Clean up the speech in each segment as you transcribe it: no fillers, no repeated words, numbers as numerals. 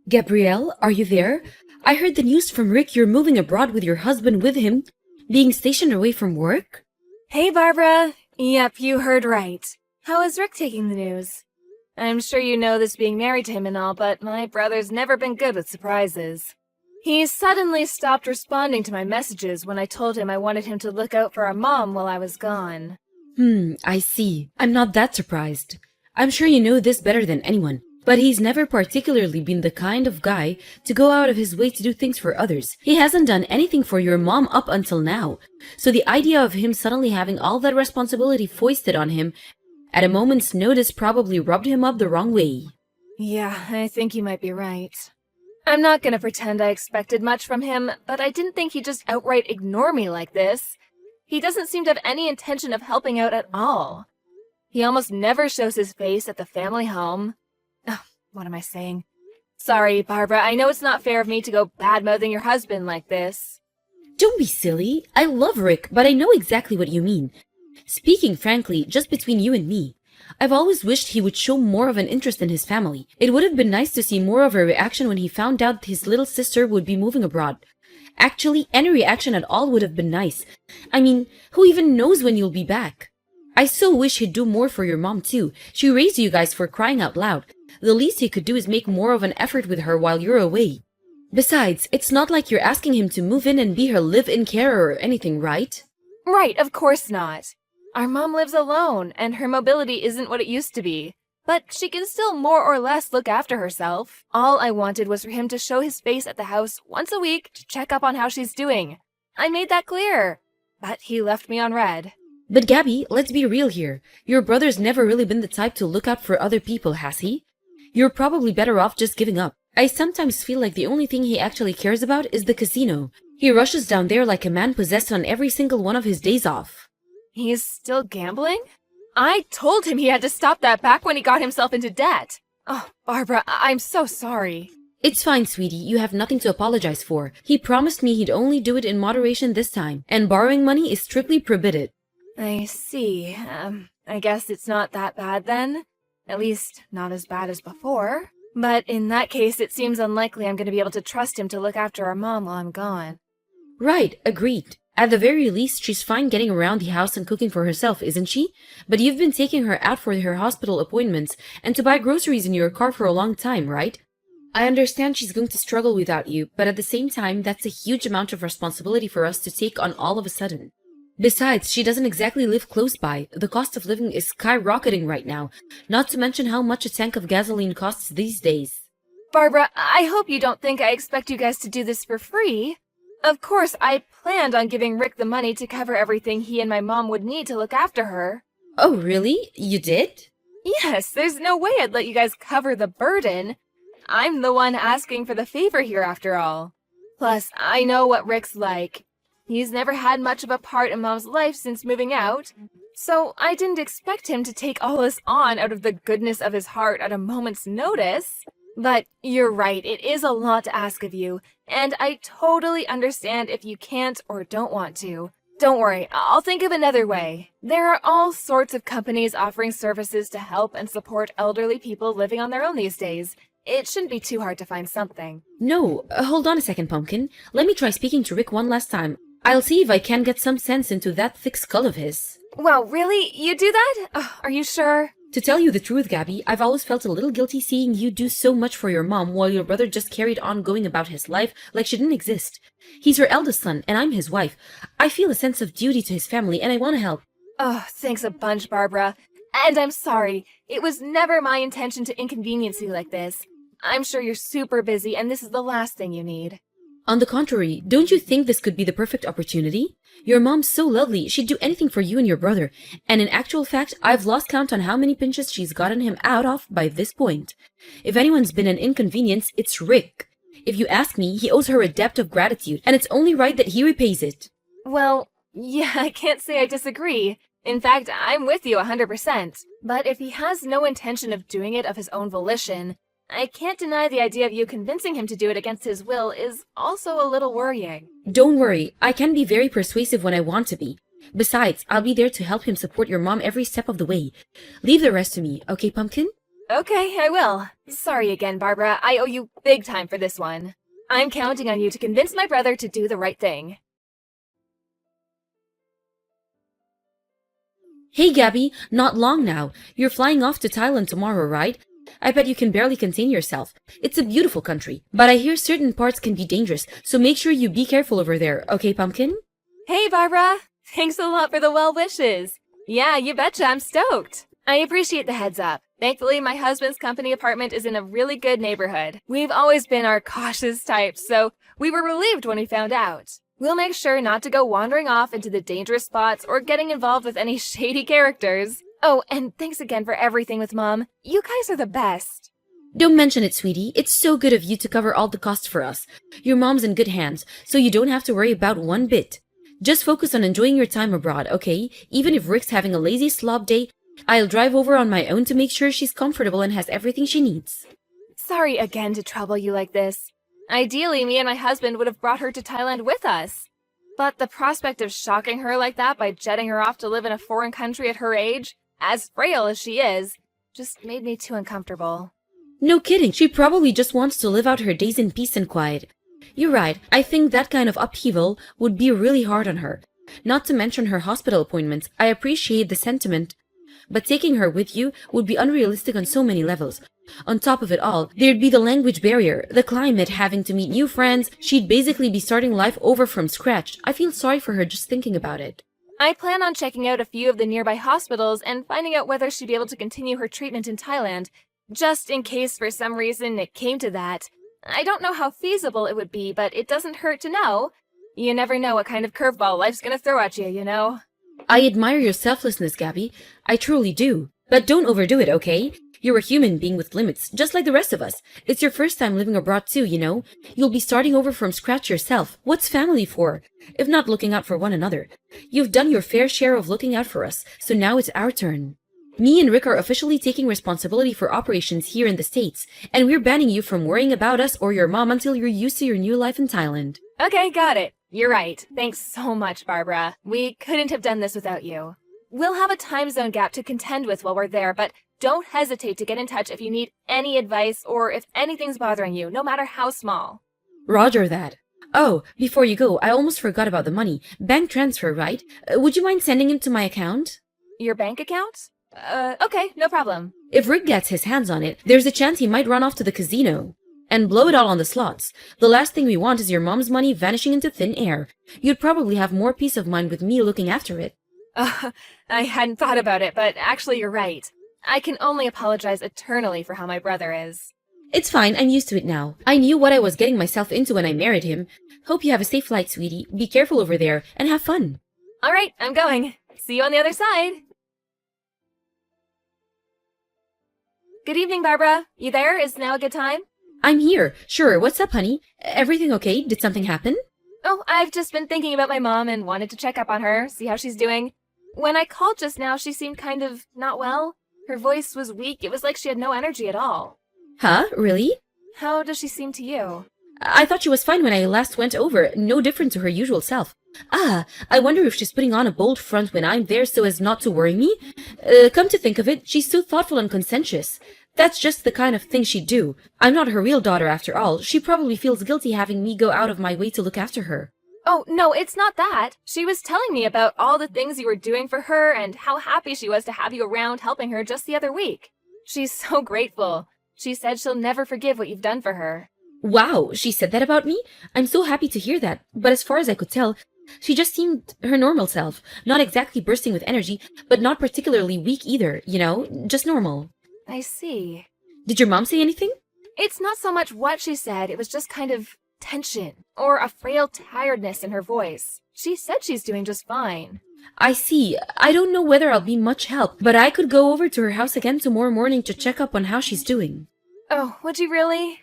Gabrielle, are you there? I heard the news from Rick you're moving abroad with your husband with him, being stationed away from work. Hey, Barbara. Yep, you heard right. How is Rick taking the news? I'm sure you know this being married to him and all, but my brother's never been good with surprises. He suddenly stopped responding to my messages when I told him I wanted him to look out for our mom while I was gone. I see. I'm not that surprised. I'm sure you know this better than anyone, but he's never particularly been the kind of guy to go out of his way to do things for others. He hasn't done anything for your mom up until now, so the idea of him suddenly having all that responsibility foisted on him at a moment's notice probably rubbed him up the wrong way. Yeah, I think you might be right. I'm not gonna pretend I expected much from him, but I didn't think he'd just outright ignore me like this. He doesn't seem to have any intention of helping out at all. He almost never shows his face at the family home. Oh, what am I saying? Sorry, Barbara, I know it's not fair of me to go bad-mouthing your husband like this. Don't be silly. I love Rick, but I know exactly what you mean. Speaking frankly, just between you and me, I've always wished he would show more of an interest in his family. It would have been nice to see more of a reaction when he found out his little sister would be moving abroad. Actually, any reaction at all would have been nice. I mean, who even knows when you'll be back? I so wish he'd do more for your mom too. She raised you guys, for crying out loud. The least he could do is make more of an effort with her while you're away. Besides, it's not like you're asking him to move in and be her live-in carer or anything, right? Right, of course not. Our mom lives alone, and her mobility isn't what it used to be. But she can still more or less look after herself. All I wanted was for him to show his face at the house once a week to check up on how she's doing. I made that clear. But he left me on red. But Gabby, let's be real here. Your brother's never really been the type to look out for other people, has he? You're probably better off just giving up. I sometimes feel like the only thing he actually cares about is the casino. He rushes down there like a man possessed on every single one of his days off. He's still gambling? I told him he had to stop that back when he got himself into debt. Oh, Barbara, I'm so sorry. It's fine, sweetie. You have nothing to apologize for. He promised me he'd only do it in moderation this time, and borrowing money is strictly prohibited. I see. I guess it's not that bad then. At least, not as bad as before. But in that case, it seems unlikely I'm going to be able to trust him to look after our mom while I'm gone. Right, agreed. At the very least, she's fine getting around the house and cooking for herself, isn't she? But you've been taking her out for her hospital appointments and to buy groceries in your car for a long time, right? I understand she's going to struggle without you, but at the same time, that's a huge amount of responsibility for us to take on all of a sudden. Besides, she doesn't exactly live close by. The cost of living is skyrocketing right now, not to mention how much a tank of gasoline costs these days. Barbara, I hope you don't think I expect you guys to do this for free. Of course, I planned on giving Rick the money to cover everything he and my mom would need to look after her. Oh, really? You did? Yes, there's no way I'd let you guys cover the burden. I'm the one asking for the favor here after all. Plus, I know what Rick's like. He's never had much of a part in Mom's life since moving out, so I didn't expect him to take all this on out of the goodness of his heart at a moment's notice. But you're right, it is a lot to ask of you, and I totally understand if you can't or don't want to. Don't worry, I'll think of another way. There are all sorts of companies offering services to help and support elderly people living on their own these days. It shouldn't be too hard to find something. No, hold on a second, Pumpkin. Let me try speaking to Rick one last time. I'll see if I can get some sense into that thick skull of his. Wow, really? You do that? Are you sure? To tell you the truth, Gabby, I've always felt a little guilty seeing you do so much for your mom while your brother just carried on going about his life like she didn't exist. He's her eldest son, and I'm his wife. I feel a sense of duty to his family, and I want to help. Oh, thanks a bunch, Barbara. And I'm sorry. It was never my intention to inconvenience you like this. I'm sure you're super busy, and this is the last thing you need. On the contrary, don't you think this could be the perfect opportunity? Your mom's so lovely, she'd do anything for you and your brother. And in actual fact, I've lost count on how many pinches she's gotten him out of by this point. If anyone's been an inconvenience, it's Rick. If you ask me, he owes her a debt of gratitude, and it's only right that he repays it. Well, yeah, I can't say I disagree. In fact, I'm with you 100%. But if he has no intention of doing it of his own volition, I can't deny the idea of you convincing him to do it against his will is also a little worrying. Don't worry, I can be very persuasive when I want to be. Besides, I'll be there to help him support your mom every step of the way. Leave the rest to me, okay, Pumpkin? Okay, I will. Sorry again, Barbara. I owe you big time for this one. I'm counting on you to convince my brother to do the right thing. Hey Gabby, not long now. You're flying off to Thailand tomorrow, right? I bet you can barely contain yourself. It's a beautiful country, but I hear certain parts can be dangerous, so make sure you be careful over there, okay, Pumpkin? Hey, Barbara! Thanks a lot for the well wishes. Yeah, you betcha, I'm stoked. I appreciate the heads up. Thankfully, my husband's company apartment is in a really good neighborhood. We've always been our cautious types, so we were relieved when we found out. We'll make sure not to go wandering off into the dangerous spots or getting involved with any shady characters. Oh, and thanks again for everything with Mom. You guys are the best. Don't mention it, sweetie. It's so good of you to cover all the costs for us. Your mom's in good hands, so you don't have to worry about one bit. Just focus on enjoying your time abroad, okay? Even if Rick's having a lazy slob day, I'll drive over on my own to make sure she's comfortable and has everything she needs. Sorry again to trouble you like this. Ideally, me and my husband would have brought her to Thailand with us. But the prospect of shocking her like that by jetting her off to live in a foreign country at her age, as frail as she is, just made me too uncomfortable. No kidding, she probably just wants to live out her days in peace and quiet. You're right, I think that kind of upheaval would be really hard on her. Not to mention her hospital appointments, I appreciate the sentiment, but taking her with you would be unrealistic on so many levels. On top of it all, there'd be the language barrier, the climate, having to meet new friends. She'd basically be starting life over from scratch. I feel sorry for her just thinking about it. I plan on checking out a few of the nearby hospitals and finding out whether she'd be able to continue her treatment in Thailand, just in case for some reason it came to that. I don't know how feasible it would be, but it doesn't hurt to know. You never know what kind of curveball life's gonna throw at you, you know? I admire your selflessness, Gabby. I truly do. But don't overdo it, okay? You're a human being with limits, just like the rest of us. It's your first time living abroad too, you know? You'll be starting over from scratch yourself. What's family for, if not looking out for one another? You've done your fair share of looking out for us, so now it's our turn. Me and Rick are officially taking responsibility for operations here in the States, and we're banning you from worrying about us or your mom until you're used to your new life in Thailand. Okay, got it. You're right. Thanks so much, Barbara. We couldn't have done this without you. We'll have a time zone gap to contend with while we're there, but don't hesitate to get in touch if you need any advice or if anything's bothering you, no matter how small. Roger that. Oh, before you go, I almost forgot about the money. Bank transfer, right? Would you mind sending it to my account? Your bank account? Okay, no problem. If Rick gets his hands on it, there's a chance he might run off to the casino and blow it all on the slots. The last thing we want is your mom's money vanishing into thin air. You'd probably have more peace of mind with me looking after it. I hadn't thought about it, but actually you're right. I can only apologize eternally for how my brother is. It's fine, I'm used to it now. I knew what I was getting myself into when I married him. Hope you have a safe flight, sweetie. Be careful over there, and have fun. All right, I'm going. See you on the other side. Good evening, Barbara. You there? Is now a good time? I'm here. Sure, what's up, honey? Everything okay? Did something happen? Oh, I've just been thinking about my mom and wanted to check up on her, see how she's doing. When I called just now, she seemed kind of not well. Her voice was weak. It was like she had no energy at all. Huh? Really? How does she seem to you? I thought she was fine when I last went over. No different to her usual self. Ah, I wonder if she's putting on a bold front when I'm there so as not to worry me? Come to think of it, she's so thoughtful and conscientious. That's just the kind of thing she'd do. I'm not her real daughter after all. She probably feels guilty having me go out of my way to look after her. Oh, no, it's not that. She was telling me about all the things you were doing for her and how happy she was to have you around helping her just the other week. She's so grateful. She said she'll never forgive what you've done for her. Wow, she said that about me? I'm so happy to hear that. But as far as I could tell, she just seemed her normal self. Not exactly bursting with energy, but not particularly weak either, you know? Just normal. I see. Did your mom say anything? It's not so much what she said, it was just kind of tension or a frail tiredness in her voice. She said she's doing just fine. I see. I don't know whether I'll be much help, but I could go over to her house again tomorrow morning to check up on how she's doing. Oh, would you really?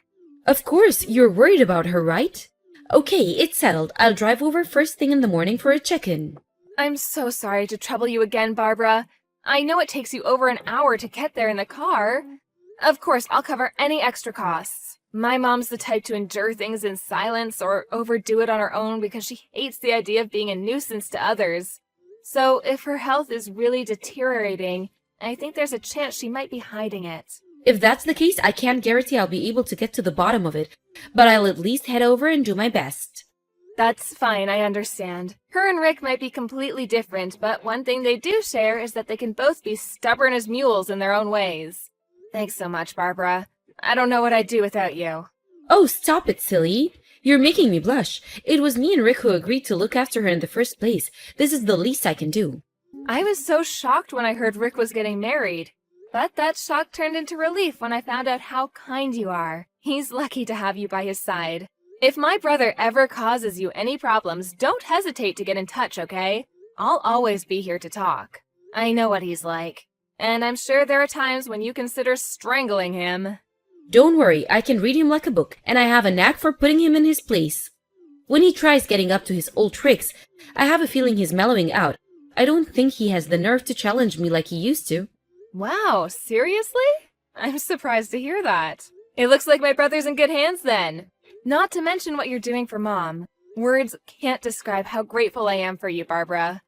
Of course, you're worried about her, right? Okay, it's settled. I'll drive over first thing in the morning for a check-in. I'm so sorry to trouble you again, Barbara. I know it takes you over an hour to get there in the car. Of course, I'll cover any extra costs. My mom's the type to endure things in silence or overdo it on her own because she hates the idea of being a nuisance to others. So if her health is really deteriorating, I think there's a chance she might be hiding it. If that's the case, I can't guarantee I'll be able to get to the bottom of it, but I'll at least head over and do my best. That's fine, I understand. Her and Rick might be completely different, but one thing they do share is that they can both be stubborn as mules in their own ways. Thanks so much, Barbara. I don't know what I'd do without you. Oh, stop it, silly. You're making me blush. It was me and Rick who agreed to look after her in the first place. This is the least I can do. I was so shocked when I heard Rick was getting married. But that shock turned into relief when I found out how kind you are. He's lucky to have you by his side. If my brother ever causes you any problems, don't hesitate to get in touch, okay? I'll always be here to talk. I know what he's like. And I'm sure there are times when you consider strangling him. Don't worry, I can read him like a book, and I have a knack for putting him in his place. When he tries getting up to his old tricks, I have a feeling he's mellowing out. I don't think he has the nerve to challenge me like he used to. Wow, seriously? I'm surprised to hear that. It looks like my brother's in good hands then. Not to mention what you're doing for Mom. Words can't describe how grateful I am for you, Barbara.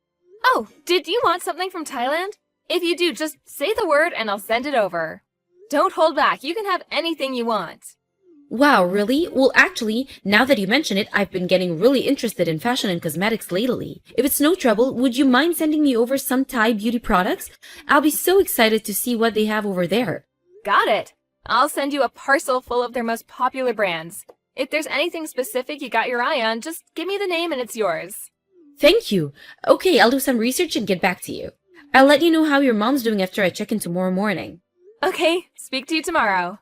Oh, did you want something from Thailand? If you do, just say the word and I'll send it over. Don't hold back. You can have anything you want. Wow, really? Well, actually, now that you mention it, I've been getting really interested in fashion and cosmetics lately. If it's no trouble, would you mind sending me over some Thai beauty products? I'll be so excited to see what they have over there. Got it. I'll send you a parcel full of their most popular brands. If there's anything specific you got your eye on, just give me the name and it's yours. Thank you. Okay, I'll do some research and get back to you. I'll let you know how your mom's doing after I check in tomorrow morning. Okay, speak to you tomorrow.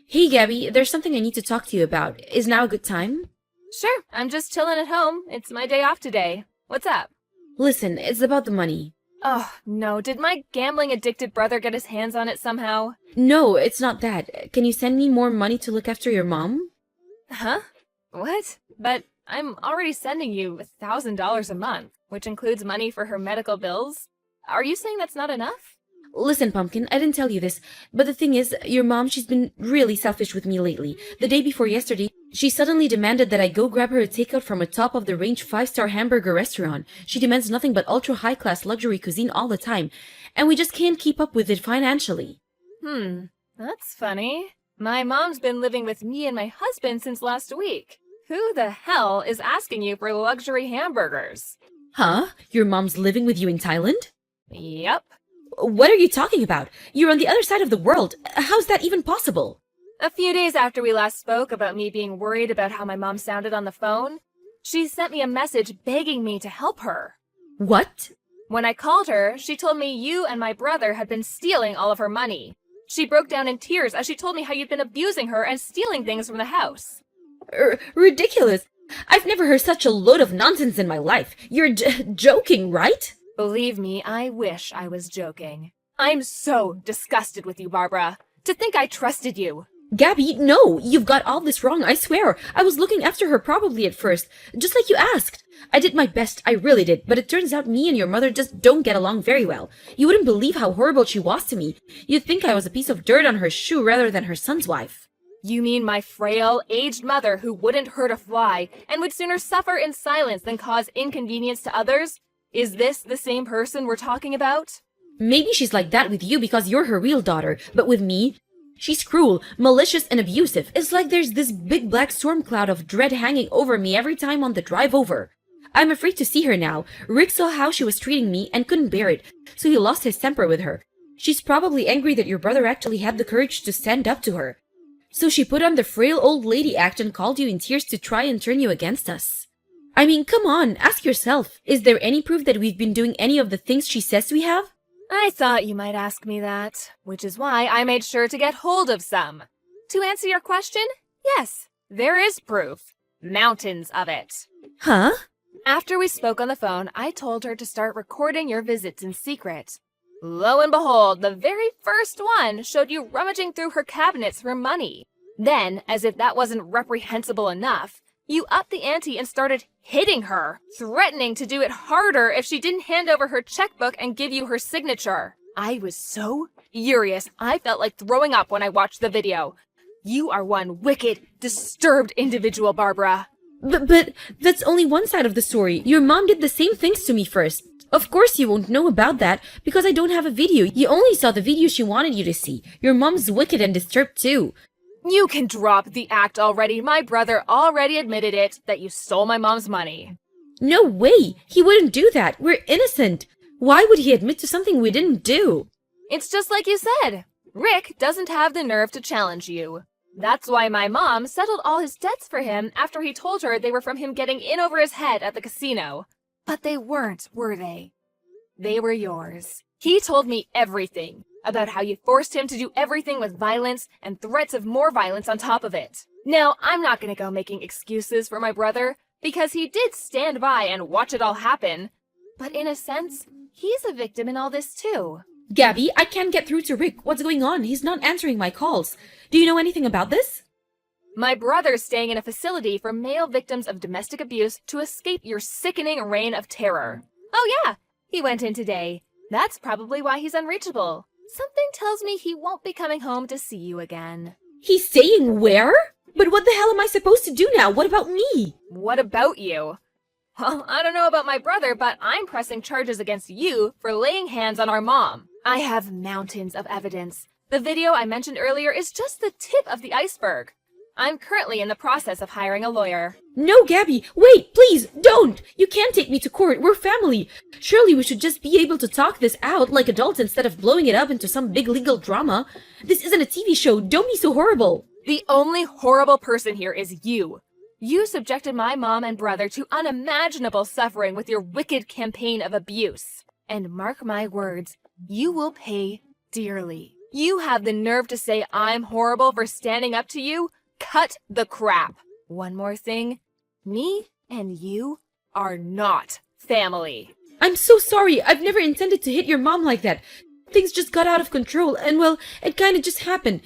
Hey, Gabby, there's something I need to talk to you about. Is now a good time? Sure, I'm just chilling at home. It's my day off today. What's up? Listen, it's about the money. Oh, no. Did my gambling-addicted brother get his hands on it somehow? No, it's not that. Can you send me more money to look after your mom? Huh? What? But I'm already sending you $1,000 a month, which includes money for her medical bills. Are you saying that's not enough? Listen, Pumpkin, I didn't tell you this, but the thing is, your mom, she's been really selfish with me lately. The day before yesterday, she suddenly demanded that I go grab her a takeout from a top-of-the-range 5-star hamburger restaurant. She demands nothing but ultra-high-class luxury cuisine all the time, and we just can't keep up with it financially. That's funny. My mom's been living with me and my husband since last week. Who the hell is asking you for luxury hamburgers? Huh? Your mom's living with you in Thailand? Yep. What are you talking about? You're on the other side of the world. How's that even possible? A few days after we last spoke about me being worried about how my mom sounded on the phone, she sent me a message begging me to help her. What? When I called her, she told me you and my brother had been stealing all of her money. She broke down in tears as she told me how you'd been abusing her and stealing things from the house. Ridiculous. I've never heard such a load of nonsense in my life. You're joking, right? Believe me, I wish I was joking. I'm so disgusted with you, Barbara. To think I trusted you. Gabby, no, you've got all this wrong, I swear. I was looking after her probably at first, just like you asked. I did my best, I really did, but it turns out me and your mother just don't get along very well. You wouldn't believe how horrible she was to me. You'd think I was a piece of dirt on her shoe rather than her son's wife. You mean my frail, aged mother who wouldn't hurt a fly and would sooner suffer in silence than cause inconvenience to others? Is this the same person we're talking about? Maybe she's like that with you because you're her real daughter, but with me, she's cruel, malicious, and abusive. It's like there's this big black storm cloud of dread hanging over me every time on the drive over. I'm afraid to see her now. Rick saw how she was treating me and couldn't bear it, so he lost his temper with her. She's probably angry that your brother actually had the courage to stand up to her. So she put on the frail old lady act and called you in tears to try and turn you against us. I mean, come on, ask yourself. Is there any proof that we've been doing any of the things she says we have? I thought you might ask me that, which is why I made sure to get hold of some. To answer your question, yes, there is proof. Mountains of it. Huh? After we spoke on the phone, I told her to start recording your visits in secret. Lo and behold, the very first one showed you rummaging through her cabinets for money. Then, as if that wasn't reprehensible enough, you upped the ante and started hitting her, threatening to do it harder if she didn't hand over her checkbook and give you her signature. I was so furious, I felt like throwing up when I watched the video. You are one wicked, disturbed individual, Barbara. But that's only one side of the story. Your mom did the same things to me first. Of course you won't know about that because I don't have a video. You only saw the video she wanted you to see. Your mom's wicked and disturbed too. You can drop the act already. My brother already admitted it, that you stole my mom's money. No way! He wouldn't do that. We're innocent. Why would he admit to something we didn't do? It's just like you said. Rick doesn't have the nerve to challenge you. That's why my mom settled all his debts for him after he told her they were from him getting in over his head at the casino. But they weren't, were they? They were yours. He told me everything about how you forced him to do everything with violence and threats of more violence on top of it. Now, I'm not going to go making excuses for my brother because he did stand by and watch it all happen. But in a sense, he's a victim in all this too. Gabby, I can't get through to Rick. What's going on? He's not answering my calls. Do you know anything about this? My brother's staying in a facility for male victims of domestic abuse to escape your sickening reign of terror. Oh yeah, he went in today. That's probably why he's unreachable. Something tells me he won't be coming home to see you again. He's staying where? But what the hell am I supposed to do now? What about me? What about you? Well, I don't know about my brother, but I'm pressing charges against you for laying hands on our mom. I have mountains of evidence. The video I mentioned earlier is just the tip of the iceberg. I'm currently in the process of hiring a lawyer. No, Gabby, wait, please, don't! You can't take me to court, we're family. Surely we should just be able to talk this out like adults instead of blowing it up into some big legal drama. This isn't a TV show, don't be so horrible. The only horrible person here is you. You subjected my mom and brother to unimaginable suffering with your wicked campaign of abuse. And mark my words, you will pay dearly. You have the nerve to say I'm horrible for standing up to you? Cut the crap. One more thing. Me and you are not family. I'm so sorry. I've never intended to hit your mom like that. Things just got out of control and, well, it kind of just happened.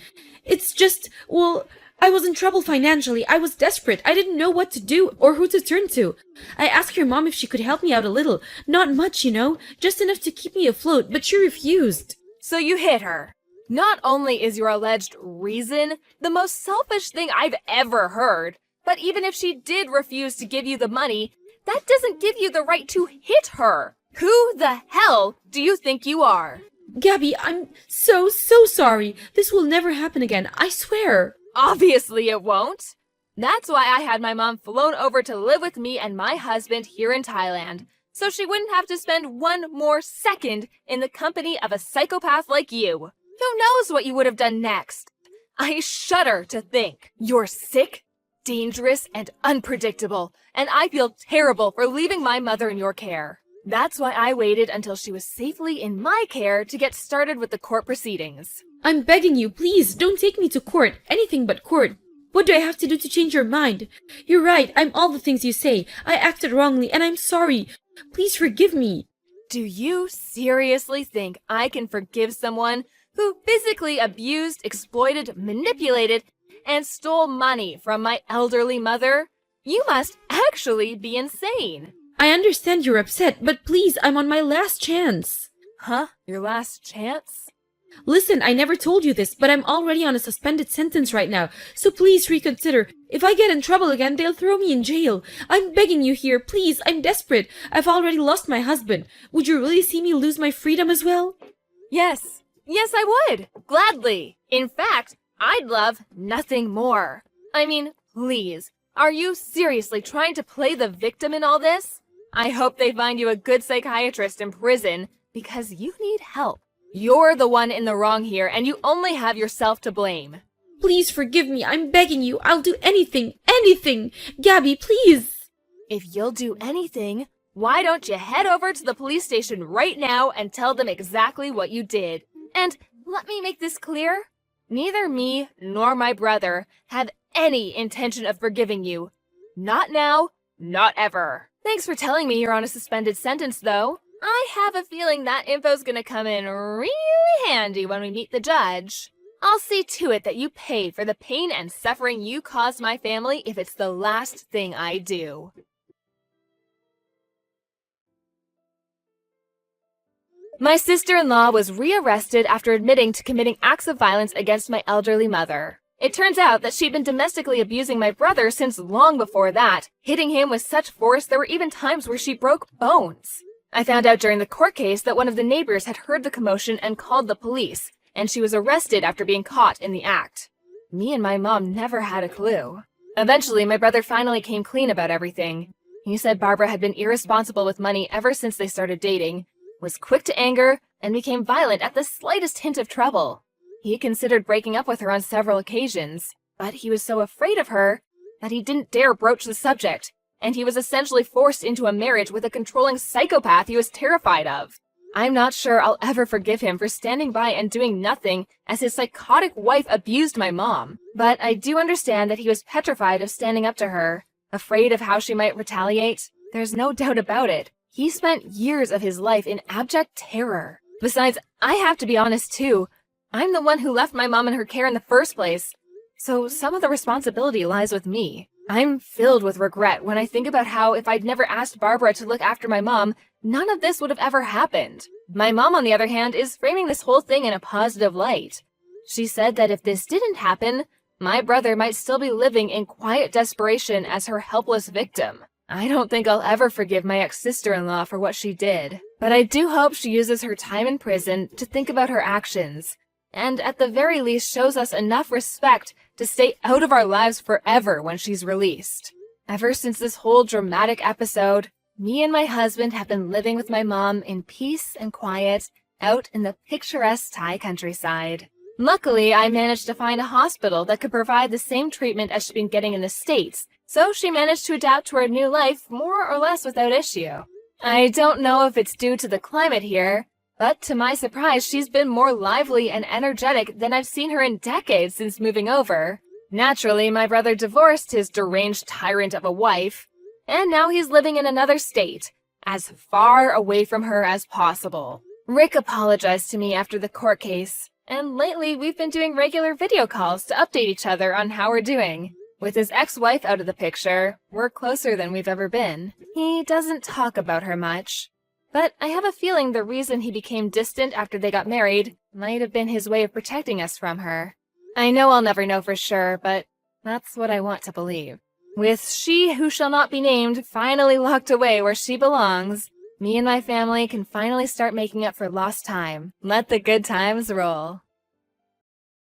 It's just, well, I was in trouble financially. I was desperate. I didn't know what to do or who to turn to. I asked your mom if she could help me out a little. Not much, you know, just enough to keep me afloat, but she refused. So you hit her. Not only is your alleged reason the most selfish thing I've ever heard, but even if she did refuse to give you the money, that doesn't give you the right to hit her. Who the hell do you think you are? Gabby, I'm so sorry. This will never happen again, I swear. Obviously it won't. That's why I had my mom flown over to live with me and my husband here in Thailand, so she wouldn't have to spend one more second in the company of a psychopath like you. Who knows what you would have done next? I shudder to think. You're sick, dangerous, and unpredictable, and I feel terrible for leaving my mother in your care. That's why I waited until she was safely in my care to get started with the court proceedings. I'm begging you, please, don't take me to court. Anything but court. What do I have to do to change your mind? You're right, I'm all the things you say. I acted wrongly, and I'm sorry. Please forgive me. Do you seriously think I can forgive someone who physically abused, exploited, manipulated, and stole money from my elderly mother? You must actually be insane. I understand you're upset, but please, I'm on my last chance. Huh? Your last chance? Listen, I never told you this, but I'm already on a suspended sentence right now, so please reconsider. If I get in trouble again, they'll throw me in jail. I'm begging you here, please, I'm desperate. I've already lost my husband. Would you really see me lose my freedom as well? Yes. Yes, I would. Gladly. In fact, I'd love nothing more. I mean, please, are you seriously trying to play the victim in all this? I hope they find you a good psychiatrist in prison because you need help. You're the one in the wrong here, and you only have yourself to blame. Please forgive me. I'm begging you. I'll do anything. Anything. Gabby, please. If you'll do anything, why don't you head over to the police station right now and tell them exactly what you did? And let me make this clear. Neither me nor my brother have any intention of forgiving you. Not now, not ever. Thanks for telling me you're on a suspended sentence, though. I have a feeling that info's gonna come in really handy when we meet the judge. I'll see to it that you pay for the pain and suffering you caused my family if it's the last thing I do. My sister-in-law was rearrested after admitting to committing acts of violence against my elderly mother. It turns out that she'd been domestically abusing my brother since long before that, hitting him with such force there were even times where she broke bones. I found out during the court case that one of the neighbors had heard the commotion and called the police, and she was arrested after being caught in the act. Me and my mom never had a clue. Eventually, my brother finally came clean about everything. He said Barbara had been irresponsible with money ever since they started dating, was quick to anger, and became violent at the slightest hint of trouble. He considered breaking up with her on several occasions, but he was so afraid of her that he didn't dare broach the subject, and he was essentially forced into a marriage with a controlling psychopath he was terrified of. I'm not sure I'll ever forgive him for standing by and doing nothing as his psychotic wife abused my mom, but I do understand that he was petrified of standing up to her, afraid of how she might retaliate. There's no doubt about it. He spent years of his life in abject terror. Besides, I have to be honest too. I'm the one who left my mom in her care in the first place, so some of the responsibility lies with me. I'm filled with regret when I think about how if I'd never asked Barbara to look after my mom, none of this would have ever happened. My mom, on the other hand, is framing this whole thing in a positive light. She said that if this didn't happen, my brother might still be living in quiet desperation as her helpless victim. I don't think I'll ever forgive my ex-sister-in-law for what she did, but I do hope she uses her time in prison to think about her actions, and at the very least shows us enough respect to stay out of our lives forever when she's released. Ever since this whole dramatic episode, me and my husband have been living with my mom in peace and quiet out in the picturesque Thai countryside. Luckily, I managed to find a hospital that could provide the same treatment as she'd been getting in the States, so she managed to adapt to her new life more or less without issue. I don't know if it's due to the climate here, but to my surprise, she's been more lively and energetic than I've seen her in decades since moving over. Naturally, my brother divorced his deranged tyrant of a wife, and now he's living in another state, as far away from her as possible. Rick apologized to me after the court case, and lately we've been doing regular video calls to update each other on how we're doing. With his ex-wife out of the picture, we're closer than we've ever been. He doesn't talk about her much, but I have a feeling the reason he became distant after they got married might have been his way of protecting us from her. I know I'll never know for sure, but that's what I want to believe. With she who shall not be named finally locked away where she belongs, me and my family can finally start making up for lost time. Let the good times roll.